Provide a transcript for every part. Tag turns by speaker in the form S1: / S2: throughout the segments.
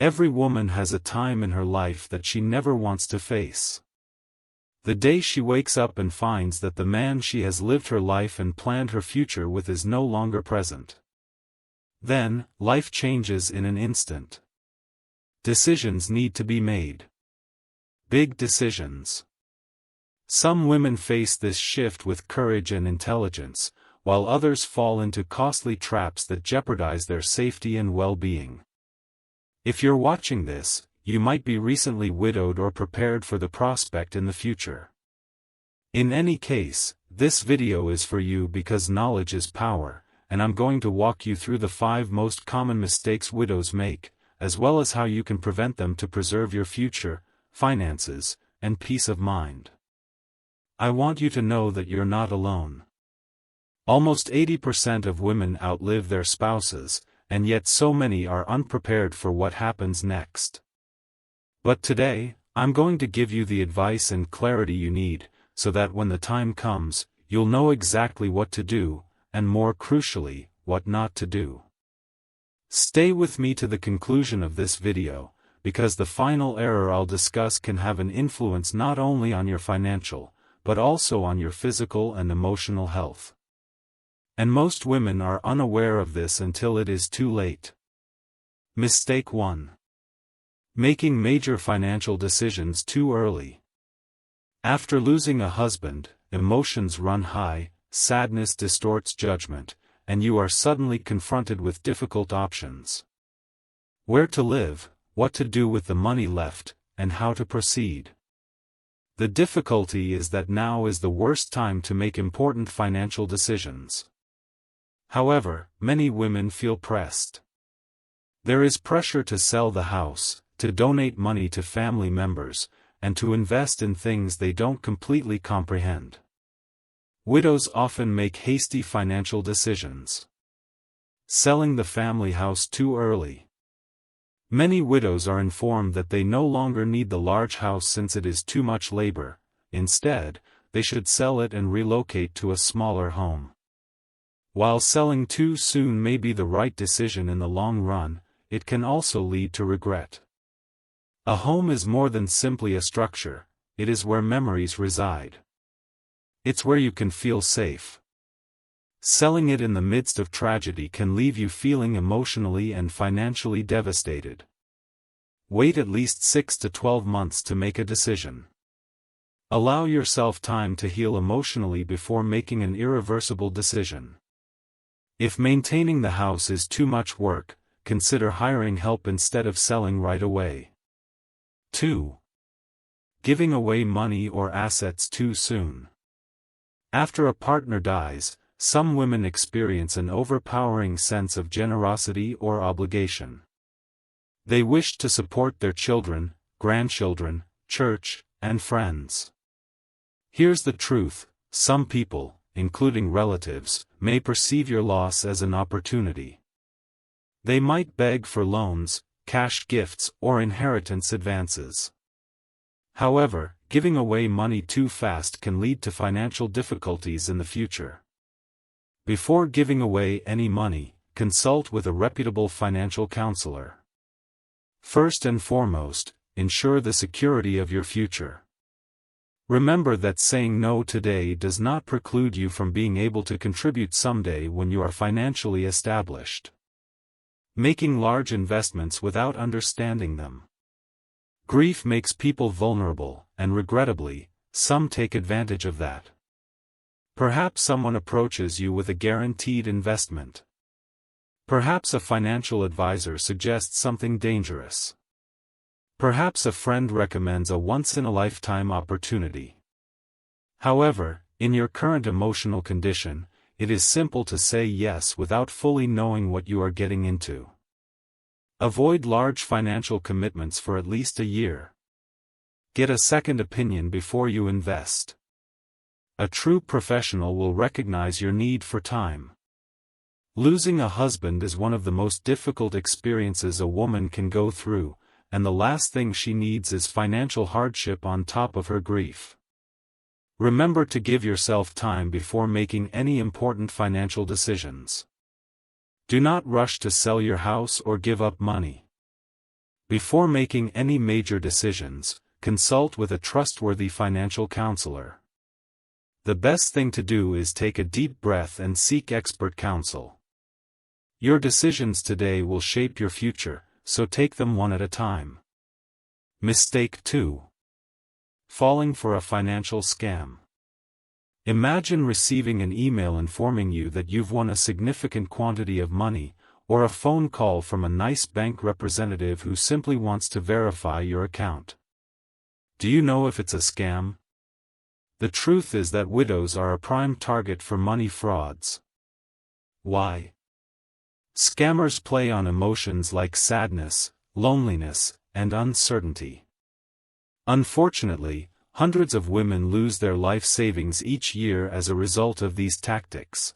S1: Every woman has a time in her life that she never wants to face. The day she wakes up and finds that the man she has lived her life and planned her future with is no longer present. Then, life changes in an instant. Decisions need to be made. Big decisions. Some women face this shift with courage and intelligence, while others fall into costly traps that jeopardize their safety and well-being. If you're watching this, you might be recently widowed or prepared for the prospect in the future. In any case, this video is for you because knowledge is power, and I'm going to walk you through the 5 most common mistakes widows make, as well as how you can prevent them to preserve your future, finances, and peace of mind. I want you to know that you're not alone. Almost 80% of women outlive their spouses, and yet so many are unprepared for what happens next. But today, I'm going to give you the advice and clarity you need, so that when the time comes, you'll know exactly what to do, and more crucially, what not to do. Stay with me to the conclusion of this video, because the final error I'll discuss can have an influence not only on your financial, but also on your physical and emotional health. And most women are unaware of this until it is too late. Mistake 1. Making major financial decisions too early. After losing a husband, emotions run high, sadness distorts judgment, and you are suddenly confronted with difficult options. Where to live, what to do with the money left, and how to proceed. The difficulty is that now is the worst time to make important financial decisions. However, many women feel pressed. There is pressure to sell the house, to donate money to family members, and to invest in things they don't completely comprehend. Widows often make hasty financial decisions. Selling the family house too early. Many widows are informed that they no longer need the large house since it is too much labor. Instead, they should sell it and relocate to a smaller home. While selling too soon may be the right decision in the long run, it can also lead to regret. A home is more than simply a structure, it is where memories reside. It's where you can feel safe. Selling it in the midst of tragedy can leave you feeling emotionally and financially devastated. Wait at least 6 to 12 months to make a decision. Allow yourself time to heal emotionally before making an irreversible decision. If maintaining the house is too much work, consider hiring help instead of selling right away. 2. Giving away money or assets too soon. After a partner dies, some women experience an overpowering sense of generosity or obligation. They wish to support their children, grandchildren, church, and friends. Here's the truth: some people, including relatives, may perceive your loss as an opportunity. They might beg for loans, cash gifts, or inheritance advances. However, giving away money too fast can lead to financial difficulties in the future. Before giving away any money, consult with a reputable financial counselor. First and foremost, ensure the security of your future. Remember that saying no today does not preclude you from being able to contribute someday when you are financially established. Making large investments without understanding them. Grief makes people vulnerable, and regrettably, some take advantage of that. Perhaps someone approaches you with a guaranteed investment. Perhaps a financial advisor suggests something dangerous. Perhaps a friend recommends a once-in-a-lifetime opportunity. However, in your current emotional condition, it is simple to say yes without fully knowing what you are getting into. Avoid large financial commitments for at least a year. Get a second opinion before you invest. A true professional will recognize your need for time. Losing a husband is one of the most difficult experiences a woman can go through, and the last thing she needs is financial hardship on top of her grief. Remember to give yourself time before making any important financial decisions. Do not rush to sell your house or give up money. Before making any major decisions, consult with a trustworthy financial counselor. The best thing to do is take a deep breath and seek expert counsel. Your decisions today will shape your future, so take them one at a time. Mistake 2. Falling for a financial scam. Imagine receiving an email informing you that you've won a significant quantity of money, or a phone call from a nice bank representative who simply wants to verify your account. Do you know if it's a scam? The truth is that widows are a prime target for money frauds. Why? Scammers play on emotions like sadness, loneliness, and uncertainty. Unfortunately, hundreds of women lose their life savings each year as a result of these tactics.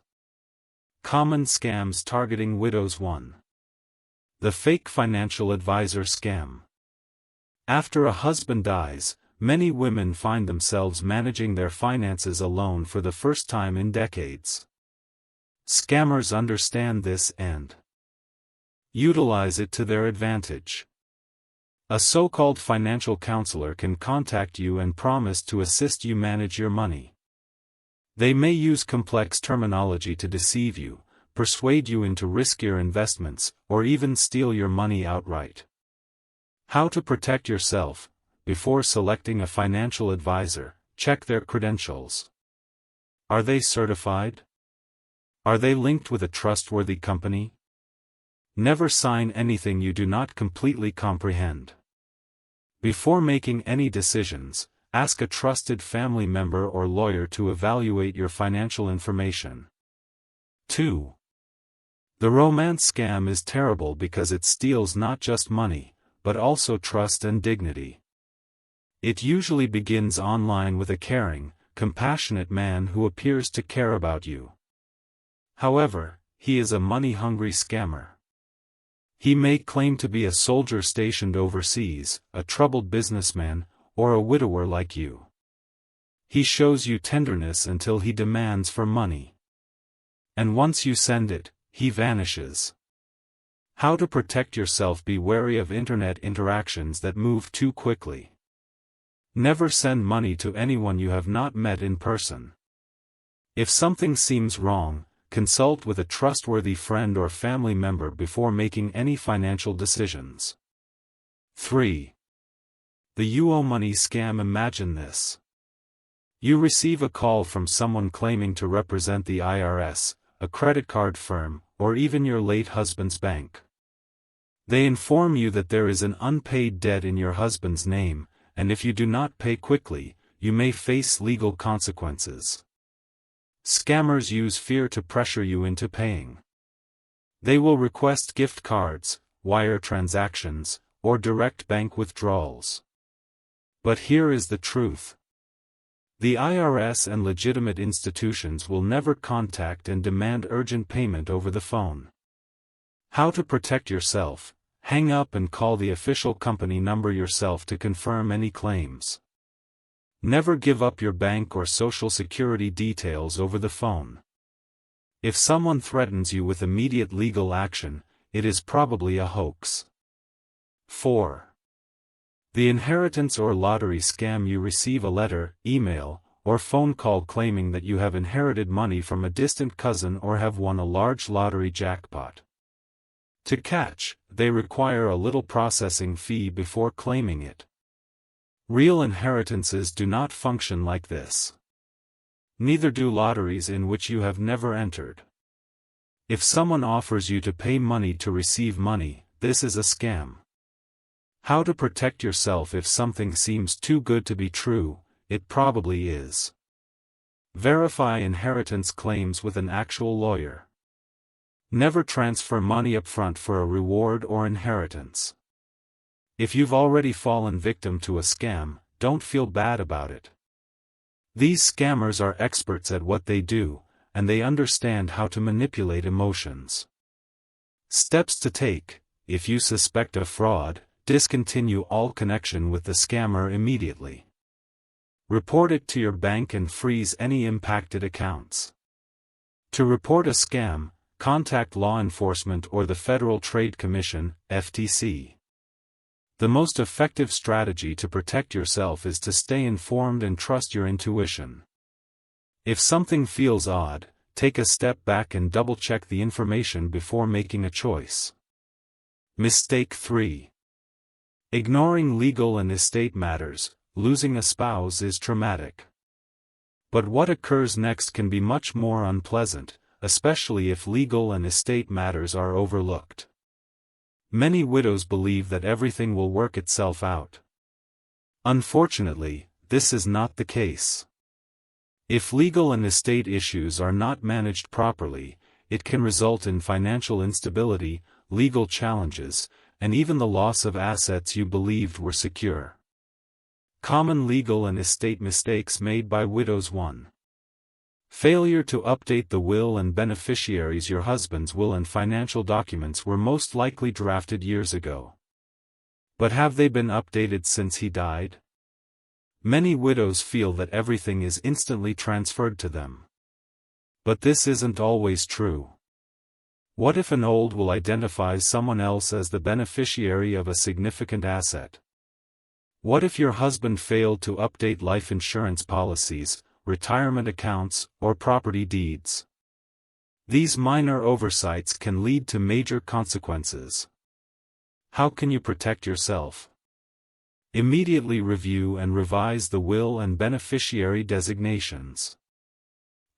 S1: Common scams targeting widows. 1. The fake financial advisor scam. After a husband dies, many women find themselves managing their finances alone for the first time in decades. Scammers understand this and utilize it to their advantage. A so-called financial counselor can contact you and promise to assist you manage your money. They may use complex terminology to deceive you, persuade you into riskier investments, or even steal your money outright. How to protect yourself? Before selecting a financial advisor, check their credentials. Are they certified? Are they linked with a trustworthy company? Never sign anything you do not completely comprehend. Before making any decisions, ask a trusted family member or lawyer to evaluate your financial information. 2. The romance scam is terrible because it steals not just money, but also trust and dignity. It usually begins online with a caring, compassionate man who appears to care about you. However, he is a money-hungry scammer. He may claim to be a soldier stationed overseas, a troubled businessman, or a widower like you. He shows you tenderness until he demands for money. And once you send it, he vanishes. How to protect yourself? Be wary of internet interactions that move too quickly. Never send money to anyone you have not met in person. If something seems wrong, consult with a trustworthy friend or family member before making any financial decisions. 3. The you owe money scam. Imagine this. You receive a call from someone claiming to represent the IRS, a credit card firm, or even your late husband's bank. They inform you that there is an unpaid debt in your husband's name, and if you do not pay quickly, you may face legal consequences. Scammers use fear to pressure you into paying. They will request gift cards, wire transactions, or direct bank withdrawals. But here is the truth. The IRS and legitimate institutions will never contact and demand urgent payment over the phone. How to protect yourself? Hang up and call the official company number yourself to confirm any claims. Never give up your bank or social security details over the phone. If someone threatens you with immediate legal action, it is probably a hoax. 4. The inheritance or lottery scam. You receive a letter, email, or phone call claiming that you have inherited money from a distant cousin or have won a large lottery jackpot. To catch, they require a little processing fee before claiming it. Real inheritances do not function like this. Neither do lotteries in which you have never entered. If someone offers you to pay money to receive money, this is a scam. How to protect yourself? If something seems too good to be true, it probably is. Verify inheritance claims with an actual lawyer. Never transfer money upfront for a reward or inheritance. If you've already fallen victim to a scam, don't feel bad about it. These scammers are experts at what they do, and they understand how to manipulate emotions. Steps to take: if you suspect a fraud, discontinue all connection with the scammer immediately. Report it to your bank and freeze any impacted accounts. To report a scam, contact law enforcement or the Federal Trade Commission, FTC. The most effective strategy to protect yourself is to stay informed and trust your intuition. If something feels odd, take a step back and double-check the information before making a choice. Mistake 3. Ignoring legal and estate matters. Losing a spouse is traumatic. But what occurs next can be much more unpleasant, especially if legal and estate matters are overlooked. Many widows believe that everything will work itself out. Unfortunately, this is not the case. If legal and estate issues are not managed properly, it can result in financial instability, legal challenges, and even the loss of assets you believed were secure. Common legal and estate mistakes made by widows. 1. Failure to update the will and beneficiaries. Your husband's will and financial documents were most likely drafted years ago. But have they been updated since he died? Many widows feel that everything is instantly transferred to them. But this isn't always true. What if an old will identifies someone else as the beneficiary of a significant asset? What if your husband failed to update life insurance policies, retirement accounts, or property deeds? These minor oversights can lead to major consequences. How can you protect yourself? Immediately review and revise the will and beneficiary designations.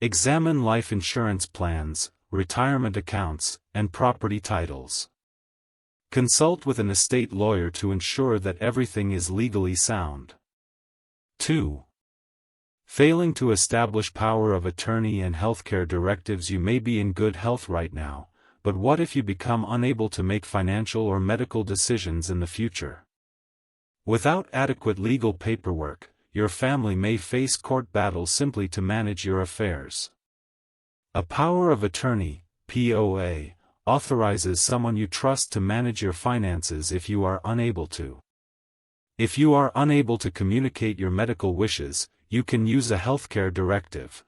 S1: Examine life insurance plans, retirement accounts, and property titles. Consult with an estate lawyer to ensure that everything is legally sound. 2. Failing to establish power of attorney and healthcare directives. You may be in good health right now, but what if you become unable to make financial or medical decisions in the future? Without adequate legal paperwork, your family may face court battles simply to manage your affairs. A power of attorney, POA, authorizes someone you trust to manage your finances if you are unable to. If you are unable to communicate your medical wishes, you can use a healthcare directive.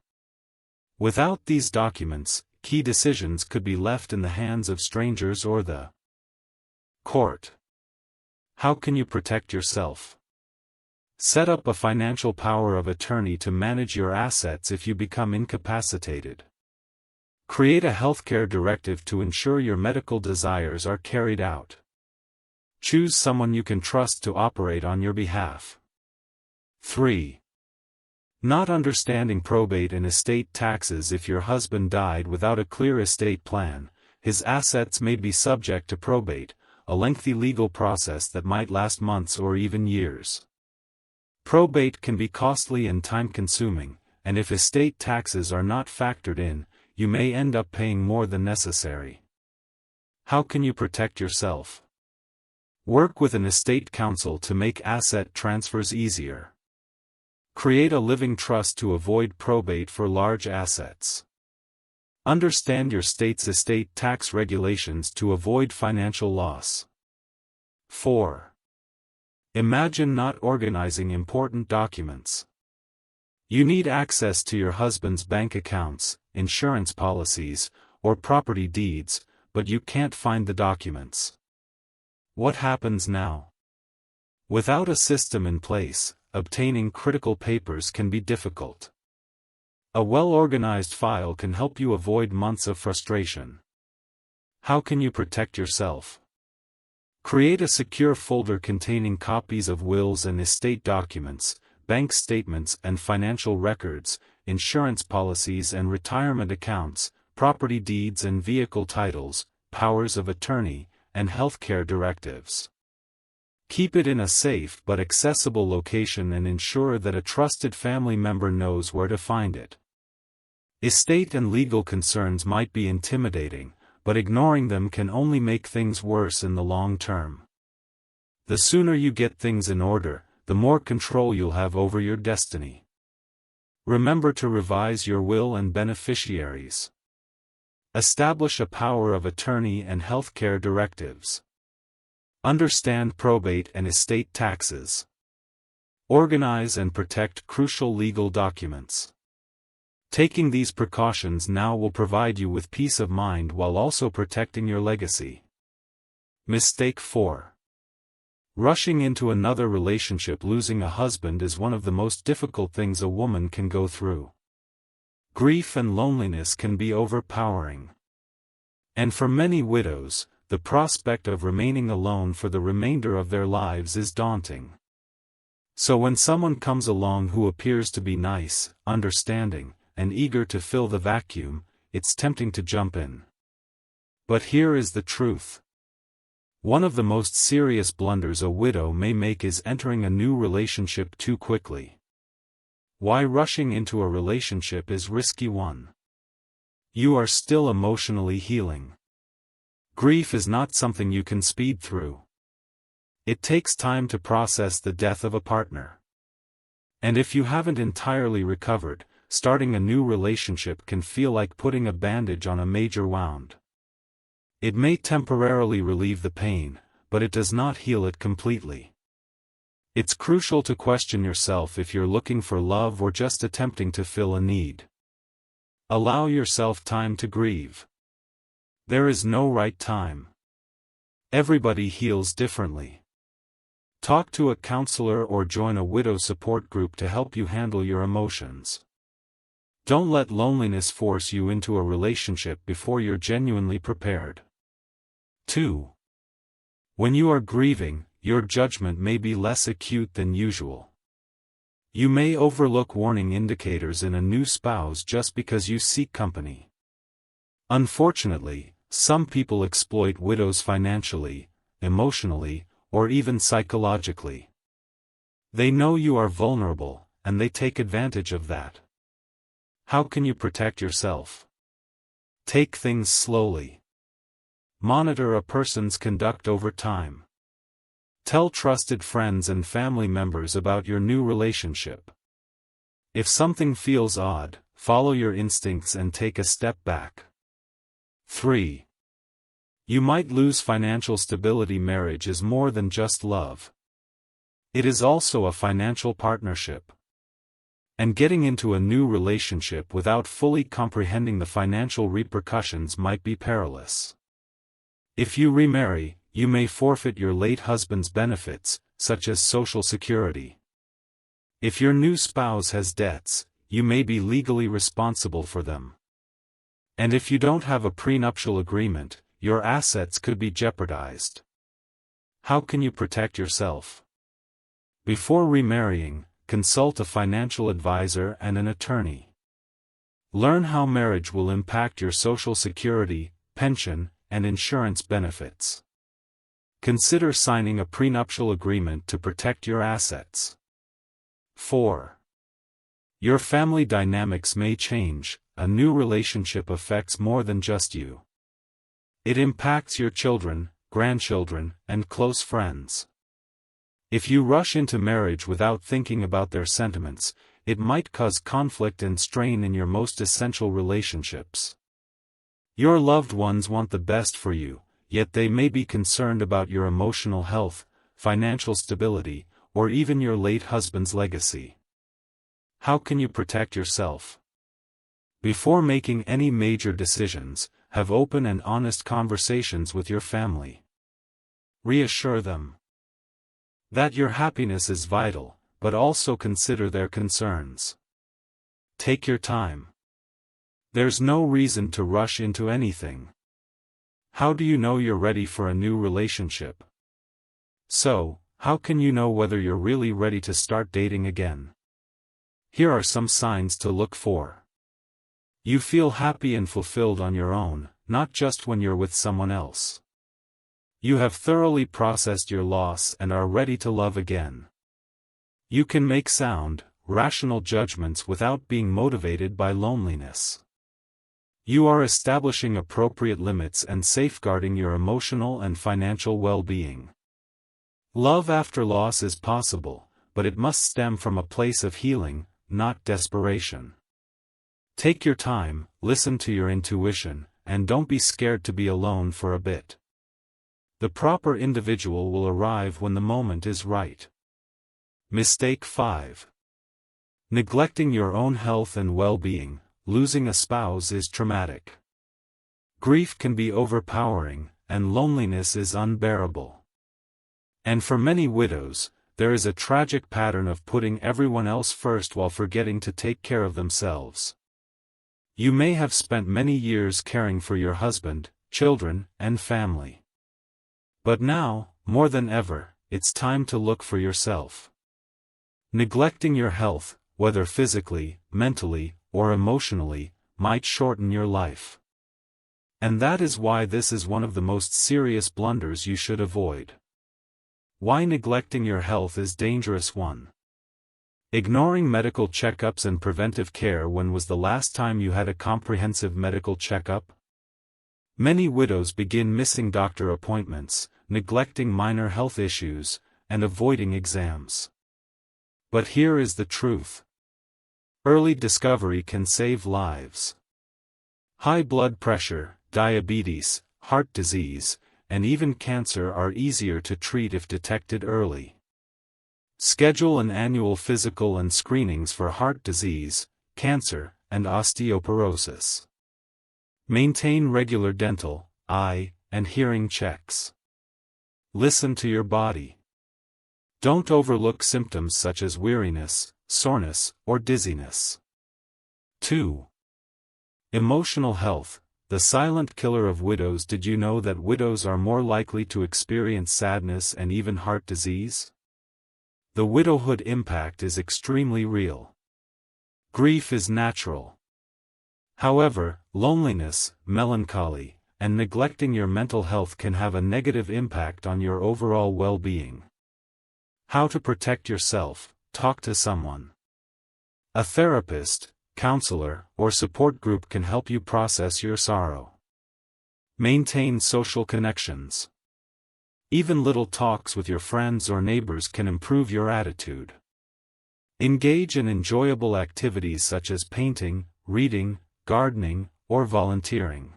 S1: Without these documents, key decisions could be left in the hands of strangers or the court. How can you protect yourself? Set up a financial power of attorney to manage your assets if you become incapacitated. Create a healthcare directive to ensure your medical desires are carried out. Choose someone you can trust to operate on your behalf. 3. Not understanding probate and estate taxes. If your husband died without a clear estate plan, his assets may be subject to probate, a lengthy legal process that might last months or even years. Probate can be costly and time-consuming, and if estate taxes are not factored in, you may end up paying more than necessary. How can you protect yourself? Work with an estate counsel to make asset transfers easier. Create a living trust to avoid probate for large assets. Understand your state's estate tax regulations to avoid financial loss. 4. Imagine not organizing important documents. You need access to your husband's bank accounts, insurance policies, or property deeds, but you can't find the documents. What happens now? Without a system in place, obtaining critical papers can be difficult. A well-organized file can help you avoid months of frustration. How can you protect yourself? Create a secure folder containing copies of wills and estate documents, bank statements and financial records, insurance policies and retirement accounts, property deeds and vehicle titles, powers of attorney, and healthcare directives. Keep it in a safe but accessible location and ensure that a trusted family member knows where to find it. Estate and legal concerns might be intimidating, but ignoring them can only make things worse in the long term. The sooner you get things in order, the more control you'll have over your destiny. Remember to revise your will and beneficiaries. Establish a power of attorney and healthcare directives. Understand probate and estate taxes. Organize and protect crucial legal documents. Taking these precautions now will provide you with peace of mind while also protecting your legacy. Mistake 4. Rushing into another relationship. Losing a husband is one of the most difficult things a woman can go through. Grief and loneliness can be overpowering. And for many widows, the prospect of remaining alone for the remainder of their lives is daunting. So when someone comes along who appears to be nice, understanding, and eager to fill the vacuum, it's tempting to jump in. But here is the truth. One of the most serious blunders a widow may make is entering a new relationship too quickly. Why rushing into a relationship is risky. 1. You are still emotionally healing. Grief is not something you can speed through. It takes time to process the death of a partner. And if you haven't entirely recovered, starting a new relationship can feel like putting a bandage on a major wound. It may temporarily relieve the pain, but it does not heal it completely. It's crucial to question yourself if you're looking for love or just attempting to fill a need. Allow yourself time to grieve. There is no right time. Everybody heals differently. Talk to a counselor or join a widow support group to help you handle your emotions. Don't let loneliness force you into a relationship before you're genuinely prepared. 2. When you are grieving, your judgment may be less acute than usual. You may overlook warning indicators in a new spouse just because you seek company. Unfortunately, some people exploit widows financially, emotionally, or even psychologically. They know you are vulnerable, and they take advantage of that. How can you protect yourself? Take things slowly. Monitor a person's conduct over time. Tell trusted friends and family members about your new relationship. If something feels odd, follow your instincts and take a step back. 3. You might lose financial stability. Marriage is more than just love. It is also a financial partnership. And getting into a new relationship without fully comprehending the financial repercussions might be perilous. If you remarry, you may forfeit your late husband's benefits, such as Social Security. If your new spouse has debts, you may be legally responsible for them. And if you don't have a prenuptial agreement, your assets could be jeopardized. How can you protect yourself? Before remarrying, consult a financial advisor and an attorney. Learn how marriage will impact your Social Security, pension, and insurance benefits. Consider signing a prenuptial agreement to protect your assets. 4. Your family dynamics may change. A new relationship affects more than just you. It impacts your children, grandchildren, and close friends. If you rush into marriage without thinking about their sentiments, it might cause conflict and strain in your most essential relationships. Your loved ones want the best for you, yet they may be concerned about your emotional health, financial stability, or even your late husband's legacy. How can you protect yourself? Before making any major decisions, have open and honest conversations with your family. Reassure them that your happiness is vital, but also consider their concerns. Take your time. There's no reason to rush into anything. How do you know you're ready for a new relationship? So, how can you know whether you're really ready to start dating again? Here are some signs to look for. You feel happy and fulfilled on your own, not just when you're with someone else. You have thoroughly processed your loss and are ready to love again. You can make sound, rational judgments without being motivated by loneliness. You are establishing appropriate limits and safeguarding your emotional and financial well-being. Love after loss is possible, but it must stem from a place of healing, not desperation. Take your time, listen to your intuition, and don't be scared to be alone for a bit. The proper individual will arrive when the moment is right. Mistake 5. Neglecting your own health and well-being. Losing a spouse is traumatic. Grief can be overpowering, and loneliness is unbearable. And for many widows, there is a tragic pattern of putting everyone else first while forgetting to take care of themselves. You may have spent many years caring for your husband, children, and family. But now, more than ever, it's time to look for yourself. Neglecting your health, whether physically, mentally, or emotionally, might shorten your life. And that is why this is one of the most serious blunders you should avoid. Why neglecting your health is dangerous. 1. Ignoring medical checkups and preventive care. When was the last time you had a comprehensive medical checkup? Many widows begin missing doctor appointments, neglecting minor health issues, and avoiding exams. But here is the truth. Early discovery can save lives. High blood pressure, diabetes, heart disease, and even cancer are easier to treat if detected early. Schedule an annual physical and screenings for heart disease, cancer, and osteoporosis. Maintain regular dental, eye, and hearing checks. Listen to your body. Don't overlook symptoms such as weariness, soreness, or dizziness. 2. Emotional health, the silent killer of widows. Did you know that widows are more likely to experience sadness and even heart disease? The widowhood impact is extremely real. Grief is natural. However, loneliness, melancholy, and neglecting your mental health can have a negative impact on your overall well-being. How to protect yourself? Talk to someone. A therapist, counselor, or support group can help you process your sorrow. Maintain social connections. Even little talks with your friends or neighbors can improve your attitude. Engage in enjoyable activities such as painting, reading, gardening, or volunteering.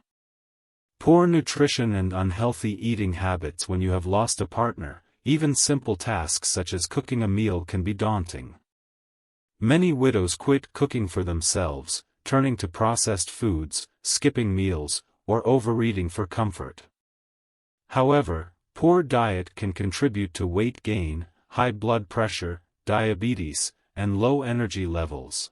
S1: Poor nutrition and unhealthy eating habits. When you have lost a partner, even simple tasks such as cooking a meal can be daunting. Many widows quit cooking for themselves, turning to processed foods, skipping meals, or overeating for comfort. However, poor diet can contribute to weight gain, high blood pressure, diabetes, and low energy levels.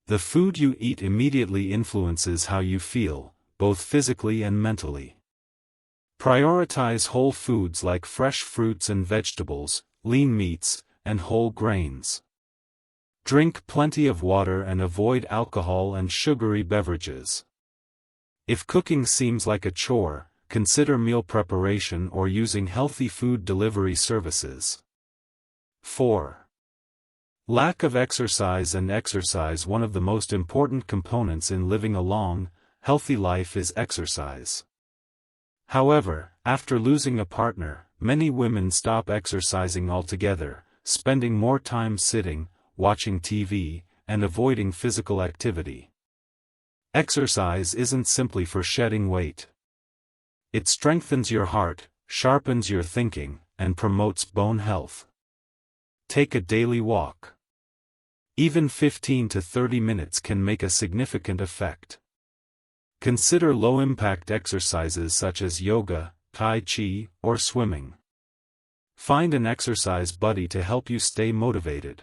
S1: The food you eat immediately influences how you feel, both physically and mentally. Prioritize whole foods like fresh fruits and vegetables, lean meats, and whole grains. Drink plenty of water and avoid alcohol and sugary beverages. If cooking seems like a chore, consider meal preparation or using healthy food delivery services. 4. Lack of exercise and exercise. One of the most important components in living a long, healthy life is exercise. However, after losing a partner, many women stop exercising altogether, spending more time sitting, watching TV, and avoiding physical activity. Exercise isn't simply for shedding weight. It strengthens your heart, sharpens your thinking, and promotes bone health. Take a daily walk. Even 15 to 30 minutes can make a significant effect. Consider low-impact exercises such as yoga, tai chi, or swimming. Find an exercise buddy to help you stay motivated.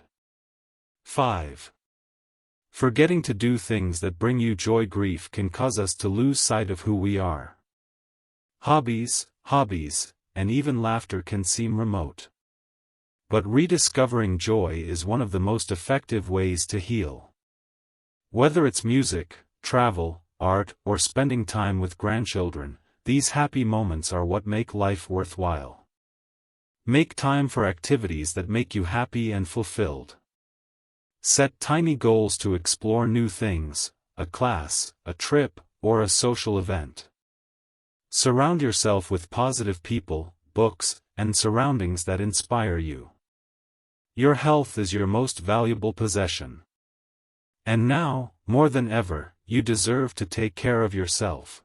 S1: 5. Forgetting to do things that bring you joy. Grief can cause us to lose sight of who we are. Hobbies, and even laughter can seem remote. But rediscovering joy is one of the most effective ways to heal. Whether it's music, travel, art, or spending time with grandchildren, these happy moments are what make life worthwhile. Make time for activities that make you happy and fulfilled. Set tiny goals to explore new things, a class, a trip, or a social event. Surround yourself with positive people, books, and surroundings that inspire you. Your health is your most valuable possession. And now, more than ever, you deserve to take care of yourself.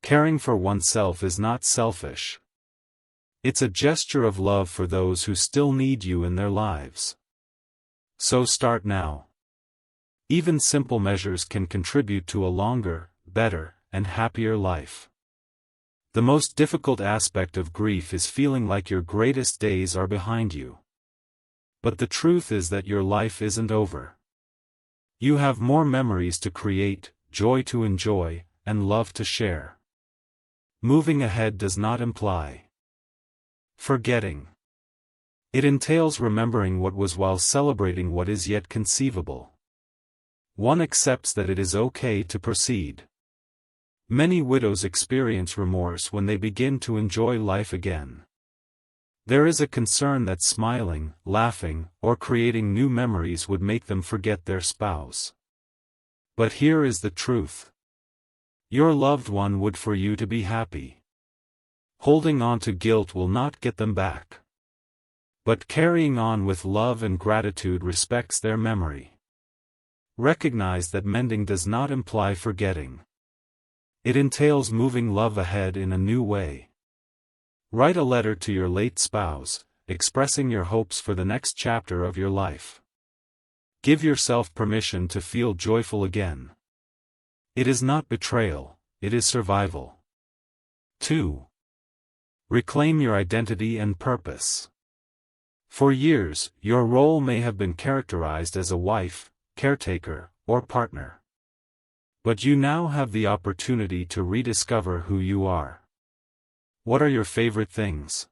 S1: Caring for oneself is not selfish. It's a gesture of love for those who still need you in their lives. So start now. Even simple measures can contribute to a longer, better, and happier life. The most difficult aspect of grief is feeling like your greatest days are behind you. But the truth is that your life isn't over. You have more memories to create, joy to enjoy, and love to share. Moving ahead does not imply forgetting. It entails remembering what was while celebrating what is yet conceivable. One accepts that it is okay to proceed. Many widows experience remorse when they begin to enjoy life again. There is a concern that smiling, laughing, or creating new memories would make them forget their spouse. But here is the truth. Your loved one would for you to be happy. Holding on to guilt will not get them back. But carrying on with love and gratitude respects their memory. Recognize that mending does not imply forgetting. It entails moving love ahead in a new way. Write a letter to your late spouse, expressing your hopes for the next chapter of your life. Give yourself permission to feel joyful again. It is not betrayal, it is survival. 2. Reclaim your identity and purpose. For years, your role may have been characterized as a wife, caretaker, or partner. But you now have the opportunity to rediscover who you are. What are your favorite things?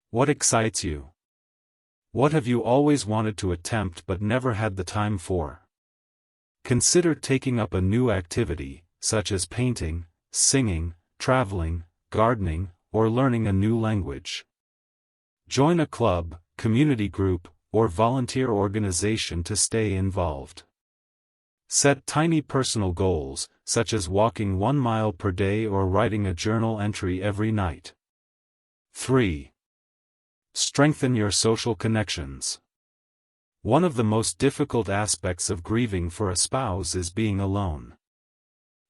S1: What excites you? What have you always wanted to attempt but never had the time for? Consider taking up a new activity, such as painting, singing, traveling, gardening, or learning a new language. Join a club, community group, or volunteer organization to stay involved. Set tiny personal goals, such as walking 1 mile per day or writing a journal entry every night. 3. Strengthen your social connections. One of the most difficult aspects of grieving for a spouse is being alone.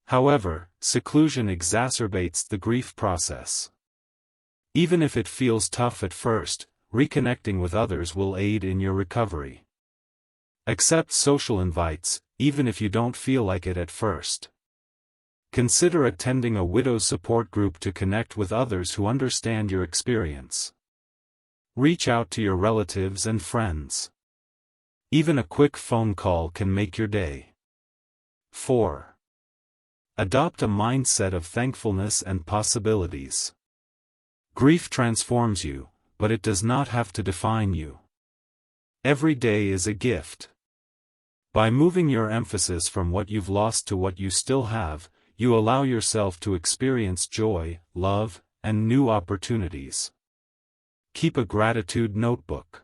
S1: However, seclusion exacerbates the grief process. Even if it feels tough at first, reconnecting with others will aid in your recovery. Accept social invites, even if you don't feel like it at first. Consider attending a widow's support group to connect with others who understand your experience. Reach out to your relatives and friends. Even a quick phone call can make your day. 4. Adopt a mindset of thankfulness and possibilities. Grief transforms you, but it does not have to define you. Every day is a gift. By moving your emphasis from what you've lost to what you still have, you allow yourself to experience joy, love, and new opportunities. Keep a gratitude notebook.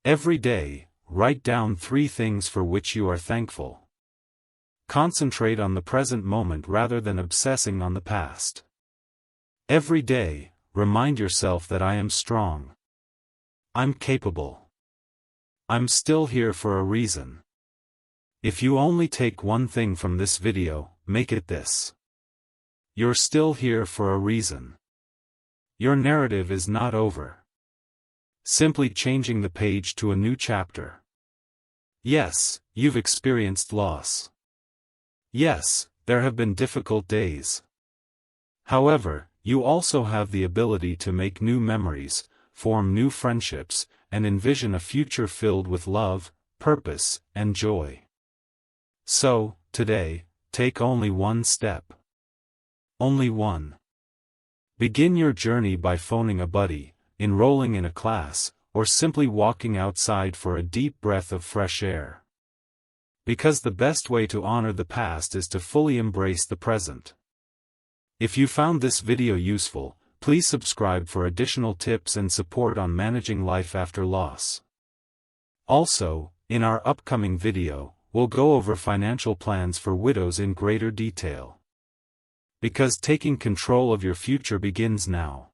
S1: Every day, write down 3 things for which you are thankful. Concentrate on the present moment rather than obsessing on the past. Every day, remind yourself that I am strong. I'm capable. I'm still here for a reason. If you only take one thing from this video, make it this. You're still here for a reason. Your narrative is not over. Simply changing the page to a new chapter. Yes, you've experienced loss. Yes, there have been difficult days. However, you also have the ability to make new memories, form new friendships, and envision a future filled with love, purpose, and joy. So, today, take only one step. Only one. Begin your journey by phoning a buddy, enrolling in a class, or simply walking outside for a deep breath of fresh air. Because the best way to honor the past is to fully embrace the present. If you found this video useful, please subscribe for additional tips and support on managing life after loss. Also, in our upcoming video, we'll go over financial plans for widows in greater detail. Because taking control of your future begins now.